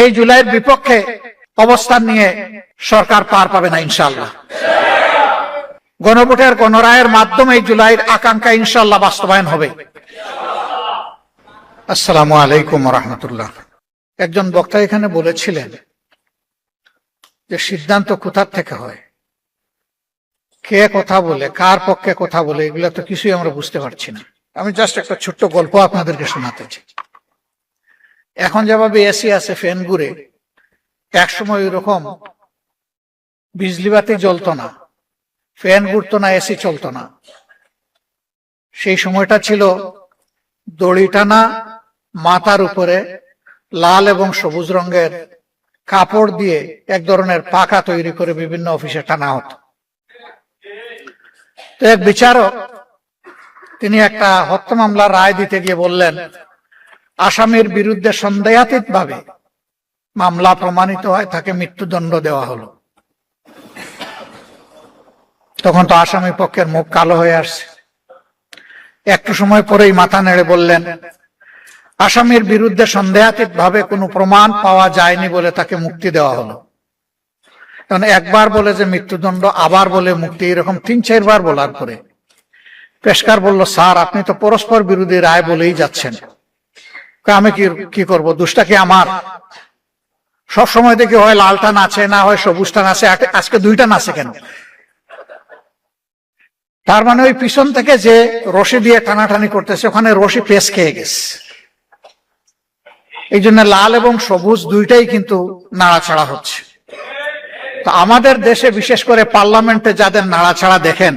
এই জুলাইয়ের বিপক্ষে অবস্থান নিয়ে সরকার পার পাবে না ইনশাআল্লাহ। গণভোটের গণরায়ের মাধ্যমে এই জুলাইয়ের আকাঙ্ক্ষা ইনশাআল্লাহ বাস্তবায়ন হবে। আসসালামু আলাইকুম ওয়া রাহমাতুল্লাহ। একজন বক্তা এখানে বলেছিলেন যে সিদ্ধান্ত কোথা থেকে হয়, কে কথা বলে, কার পক্ষে কথা বলে, এগুলো তো কিছুই আমরা বুঝতে পারছি না। আমি জাস্ট একটা ছোট্ট গল্প আপনাদেরকে শোনাতে চাই। এখন যেভাবে এসি আছে, ফ্যান ঘুরে, একসময় ওইরকম বিজলি বাতি জ্বলতো না, ফ্যান ঘুরতো না, এসি চলতো না। সেই সময়টা ছিল দড়ি টানা, মাথার উপরে লাল এবং সবুজ রঙের কাপড় দিয়ে এক ধরনের পাখা তৈরি করে বিভিন্ন অফিসে টানা হতো। তো এক বিচারক তিনি একটা হত্যা মামলার রায় দিতে গিয়ে বললেন, আসামির বিরুদ্ধে সন্দেহাতীত ভাবে মামলা প্রমাণিত হয়, তাকে মৃত্যুদণ্ড দেওয়া হলো। তখন তো আসামি পক্ষের মুখ কালো হয়ে আসছে। একটু সময় পরেই মাথা নেড়ে বললেন, আসামির বিরুদ্ধে সন্দেহাতীত ভাবে কোনো প্রমাণ পাওয়া যায়নি বলে তাকে মুক্তি দেওয়া হলো। কারণ একবার বলে যে মৃত্যুদণ্ড, আবার বলে মুক্তি, এরকম ৩-৪ বার বলার পরে পেশকার বলল, স্যার আপনি তো পরস্পর বিরোধী রায় বলেই যাচ্ছেন, আমি কি করব, দোষটা কি আমার? সব সময় দেখি হয় লালটা নাচে, না হয় সবুজটা নাচে, আজকে দুইটা নাচে কেন? তার মানে ওই পিছন থেকে যে রশি দিয়ে টানাটানি করতেছে, ওখানে রশি পেশ খেয়ে গেছে। এই জন্য লাল এবং সবুজ দুইটাই কিন্তু নাড়াছাড়া হচ্ছে। তো আমাদের দেশে বিশেষ করে পার্লামেন্টে যাদের নাড়াছাড়া দেখেন,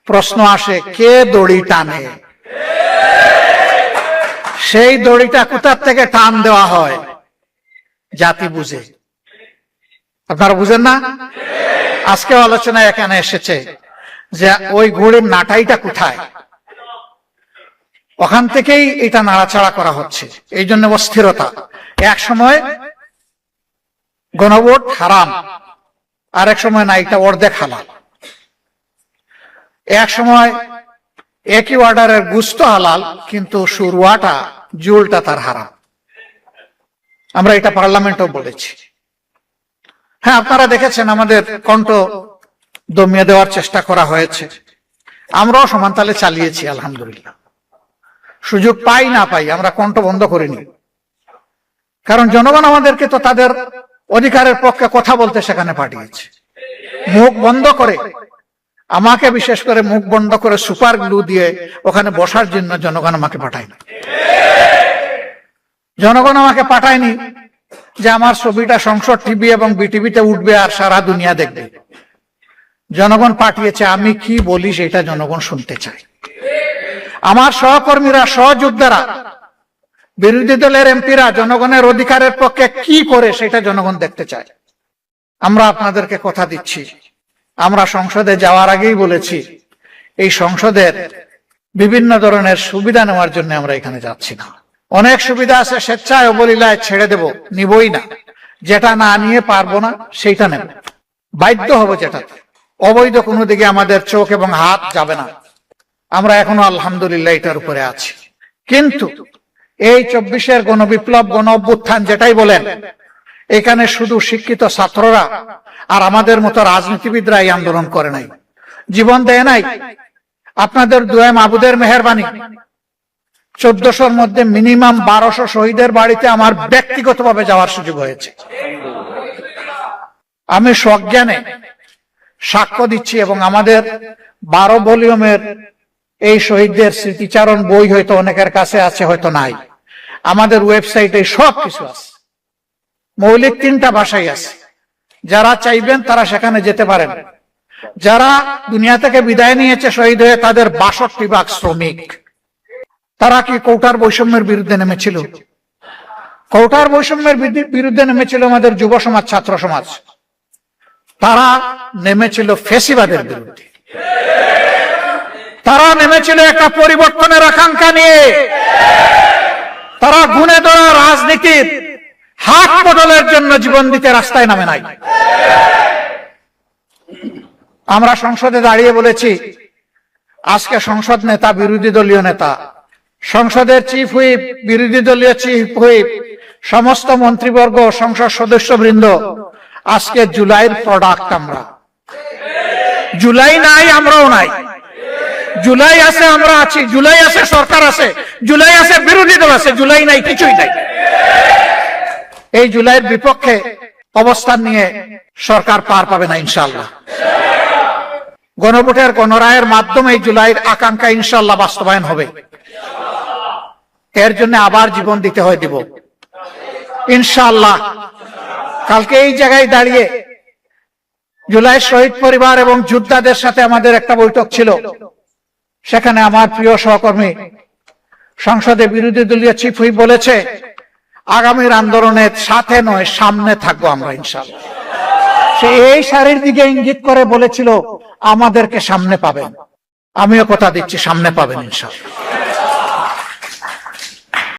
প্রশ্ন আসে কে দড়ি টানে? সেই দড়িটা কোথা থেকে টান দেওয়া হয়? জাতি বুঝে। আপনারা বুঝেন না? আজকে আলোচনায় এখানে এসেছে যে ওই ঘড়ির নাটাইটা কোথায়, ওখান থেকেই এটা নাড়াচাড়া করা হচ্ছে। এই জন্য অস্থিরতা। এক সময় গণভোট হারাম, আর এক সময় না, এটা অর্ধেক হালাল। এক সময় একই অর্ডারের গুস্ত হালাল, কিন্তু শুরুয়াটা, জুলটা তার হারাম। আমরা এটা পার্লামেন্টেও বলেছি। হ্যাঁ, আপনারা দেখেছেন আমাদের কণ্ঠ দমিয়ে দেওয়ার চেষ্টা করা হয়েছে, আমরাও সমানতালে চালিয়েছি আলহামদুলিল্লাহ। সুযোগ পাই না পাই আমরা কণ্ঠ বন্ধ করিনি, কারণ জনগণ আমাদেরকে তো তাদের অধিকারের পক্ষে কথা বলতে সেখানে পাঠিয়েছে। মুখ বন্ধ করে, আমাকে বিশেষ করে মুখ বন্ধ করে সুপার গ্লু দিয়ে ওখানে বসার জন্য জনগণ আমাকে পাঠায়নি। জনগণ আমাকে পাঠায়নি যে আমার ছবিটা সংসদ টিভি এবং বিটিভিতে উঠবে আর সারা দুনিয়া দেখবে। জনগণ পাঠিয়েছে আমি কি বলি সেটা জনগণ শুনতে চায়। আমার সহকর্মীরা, সহযোদ্ধারা, বিরোধী দলের এমপিরা জনগণের অধিকারের পক্ষে কি করে সেটা জনগণ দেখতে চায়। আমরা আপনাদেরকে কথা দিচ্ছি, আমরা সংসদে যাওয়ার আগেই বলেছি এই সংসদের বিভিন্ন ধরনের সুবিধা নেওয়ার জন্য আমরা এখানে যাচ্ছি না। অনেক সুবিধা আছে, স্বেচ্ছায় অবলীলায় ছেড়ে দেব, নিবই না। যেটা না নিয়ে পারবো না সেইটা নেব, বাধ্য হবো যেটাতে। অবৈধ কোনো দিকে আমাদের চোখ এবং হাত যাবে না। আমরা এখনো আলহামদুলিল্লাহ এটার উপরে আছি। কিন্তু এই ২৪-এর গণবিপ্লব, গণ অভ্যুত্থান যেটাই বলেন, এখানে শুধু শিক্ষিত ছাত্ররা আর আমাদের মতো রাজনীতিবিদরা এই আন্দোলন করে নাই, জীবন দেয় নাই। আপনাদের দুয়ে মাবুদের মেহেরবানি ১৪০০-র মধ্যে মিনিমাম ১২০০ শহীদের বাড়িতে আমার ব্যক্তিগতভাবে যাওয়ার সুযোগ হয়েছে। আমি সজ্ঞানে সাক্ষ্য দিচ্ছি, এবং আমাদের ১২ ভলিউমের এই শহীদদের স্মৃতিচারণ বই হয়তো অনেকের কাছে আছে, হয়তো নাই। আমাদের ওয়েবসাইটে সব কিছু আছে, মৌলিক ৩টা ভাষাই আছে। যারা চাইবেন তারা সেখানে যেতে পারেন। যারা দুনিয়া থেকে বিদায় নিয়েছে শহীদ হয়ে, তাদের ৬২ ভাগ শ্রমিক। তারা কি কোটার বৈষম্যের বিরুদ্ধে নেমেছিল? কোটার বৈষম্যের বিরুদ্ধে নেমেছিল আমাদের যুব সমাজ, ছাত্র সমাজ। তারা নেমেছিল ফ্যাসিবাদের বিরুদ্ধে। তারা নেমেছিল একটা পরিবর্তনের আকাঙ্ক্ষা নিয়ে। তারা গুণে ধরা রাজনীতির হাত বদলের জন্য জীবন দিতে রাস্তায় নামে নাই। আমরা সংসদে দাঁড়িয়ে বলেছি, আজকে সংসদ নেতা বিরোধী দলীয় নেতা, সংসদের চিফ হুইপ বিরোধী দলীয় চিফ হুইপ, সমস্ত মন্ত্রীবর্গ, সংসদ সদস্যবৃন্দ, আজকে জুলাইয়ের প্রোডাক্ট আমরা। জুলাই নাই, আমরাও নাই। জুলাই আছে, আমরা আছি। জুলাই আছে, সরকার আছে। জুলাই আছে, বিরোধী দল আছে। জুলাই নাই, কিছুই নাই। এই জুলাইয়ের বিপক্ষে অবস্থান নিয়ে সরকার পার পাবে না ইনশাআল্লাহ। গণভোটের গণরায়ের মাধ্যমে এই জুলাইয়ের আকাঙ্ক্ষা ইনশাআল্লাহ বাস্তবায়ন হবে। এর জন্য আবার জীবন দিতে হয়, দিব ইনশাআল্লাহ। কালকে এই জায়গায় দাঁড়িয়ে জুলাই শহীদ পরিবার এবং যোদ্ধাদের সাথে আমাদের একটা বৈঠক ছিল। সেখানে আমার প্রিয় সহকর্মী সংসদে বিরোধী দলীয় চিফ হুইপ বলেছে, আগামীর আন্দোলনের সাথে নয়, সামনে থাকবো আমরা ইনশাআল্লাহ। সে এই সারির দিকে ইঙ্গিত করে বলেছিল আমাদেরকে সামনে পাবেন। আমিও কথা দিচ্ছি, সামনে পাবেন ইনশাআল্লাহ।